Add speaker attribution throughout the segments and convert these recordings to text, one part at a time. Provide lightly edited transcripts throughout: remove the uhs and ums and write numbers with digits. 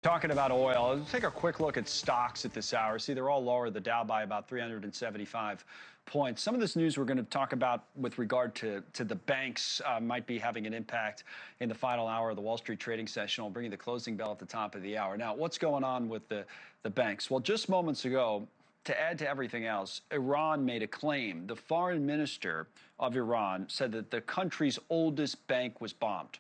Speaker 1: Talking about oil, let's take a quick look at stocks at this hour. See, they're all lower. The Dow by about 375 points. Some of this news we're going to talk about with regard to the banks might be having an impact in the final hour of the Wall Street trading session. I'll bring you the closing bell at the top of the hour. Now, what's going on with the banks? Well, just moments ago, to add to everything else, Iran made a claim. The foreign minister of Iran said that the country's oldest bank was bombed,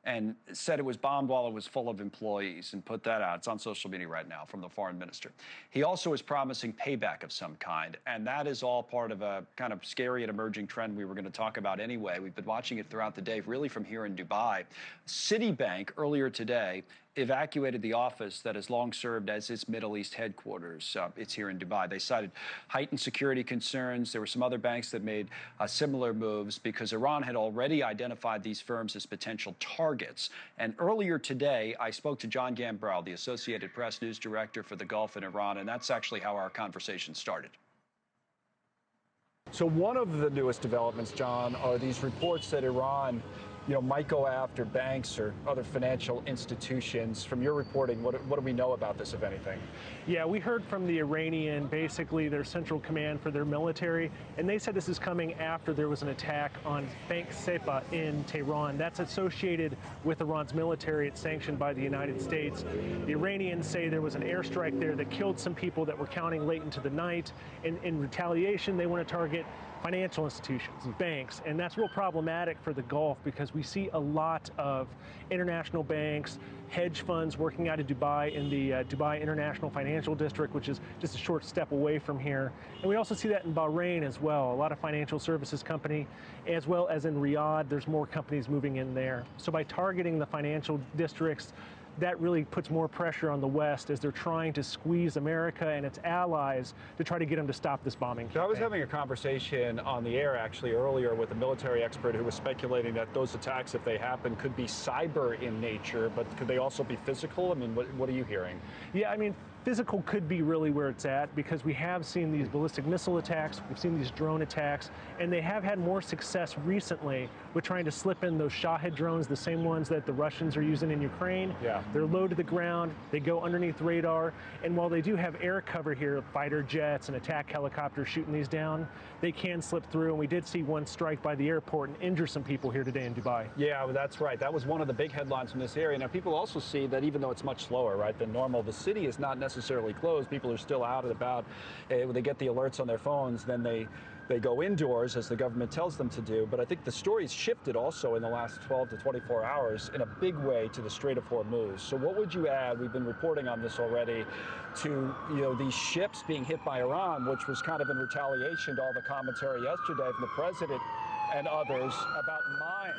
Speaker 1: and said it was bombed while it was full of employees, and put that out. It's on social media right now from the foreign minister. He also is promising payback of some kind, and that is all part of a kind of scary and emerging trend we were going to talk about anyway. We've been watching it throughout the day, really from here in Dubai. Citibank earlier today evacuated the office that has long served as its Middle East headquarters. It's here in Dubai. They cited heightened security concerns. There were some other banks that made similar moves because Iran had already identified these firms as potential targets. And earlier today, I spoke to Jon Gambrell, the Associated Press news director for the Gulf and Iran, and that's actually how our conversation started.
Speaker 2: So one of the newest developments, John, are these reports that Iran might go after banks or other financial institutions. From your reporting, what do we know about this, if anything?
Speaker 3: Yeah, we heard from the Iranian, basically their central command for their military, and they said this is coming after there was an attack on Bank Sepa in Tehran. That's associated with Iran's military. It's sanctioned by the United States. The Iranians say there was an airstrike there that killed some people that were counting late into the night. In retaliation, they want to target financial institutions, banks, and that's real problematic for the Gulf because we see a lot of international banks, hedge funds working out of Dubai in the Dubai International Financial District, which is just a short step away from here. And we also see that in Bahrain as well, a lot of financial services company, as well as in Riyadh, there's more companies moving in there. So by targeting the financial districts, that really puts more pressure on the West as they're trying to squeeze America and its allies to try to get them to stop this bombing campaign.
Speaker 2: So I was having a conversation on the air actually earlier with a military expert who was speculating that those attacks, if they happen, could be cyber in nature, but could they also be physical? I mean, what are you hearing?
Speaker 3: Yeah, I mean, physical could be really where it's at because we have seen these ballistic missile attacks, we've seen these drone attacks, and they have had more success recently with trying to slip in those Shahed drones, the same ones that the Russians are using in Ukraine.
Speaker 2: Yeah.
Speaker 3: They're low to the ground, they go underneath radar, and while they do have air cover here, fighter jets and attack helicopters shooting these down, they can slip through, and we did see one strike by the airport and injure some people here today in Dubai.
Speaker 2: Yeah, well, that's right. That was one of the big headlines from this area. Now, people also see that even though it's much slower, right, than normal, the city is not necessarily closed. People are still out and about. When they get the alerts on their phones, then they go indoors as the government tells them to do. But I think the story's shifted also in the last 12 to 24 hours in a big way to the Strait of Hormuz. So what would you add? We've been reporting on this already, to these ships being hit by Iran, which was kind of in retaliation to all the commentary yesterday from the president and others about mines.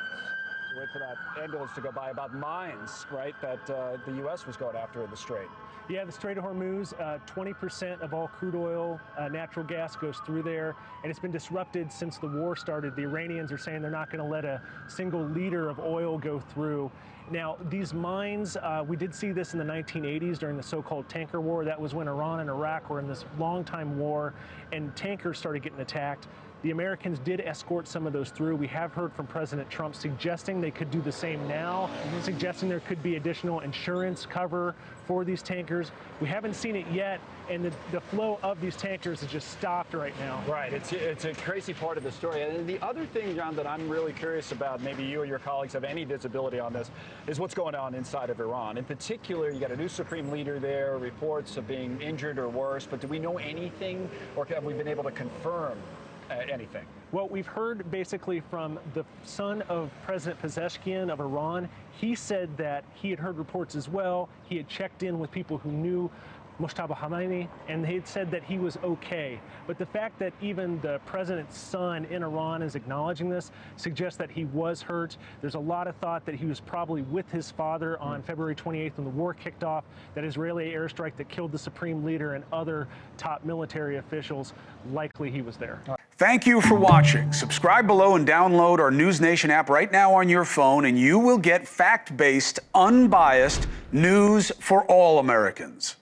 Speaker 2: Wait for that ambulance to go by, about mines, right, that the U.S. was going after in the Strait.
Speaker 3: Yeah, the Strait of Hormuz, 20% of all crude oil, natural gas goes through there, and it's been disrupted since the war started. The Iranians are saying they're not going to let a single liter of oil go through. Now, these mines, we did see this in the 1980s during the so-called tanker war. That was when Iran and Iraq were in this long-time war, and tankers started getting attacked. The Americans did escort some of those through. We have heard from President Trump suggesting they could do the same now, suggesting there could be additional insurance cover for these tankers. We haven't seen it yet, and the flow of these tankers is just stopped right now.
Speaker 2: Right, it's a crazy part of the story. And the other thing, John, that I'm really curious about, maybe you or your colleagues have any visibility on this, is what's going on inside of Iran. In particular, you got a new supreme leader there, reports of being injured or worse, but do we know anything, or have we been able to confirm anything?
Speaker 3: Well, we've heard basically from the son of President Pezeshkian of Iran. He said that he had heard reports as well. He had checked in with people who knew Mojtaba Khamenei, and they had said that he was okay. But the fact that even the president's son in Iran is acknowledging this suggests that he was hurt. There's a lot of thought that he was probably with his father on February 28th when the war kicked off, that Israeli airstrike that killed the supreme leader and other top military officials. Likely he was there.
Speaker 4: Thank you for watching. Subscribe below and download our NewsNation app right now on your phone, and you will get fact-based, unbiased news for all Americans.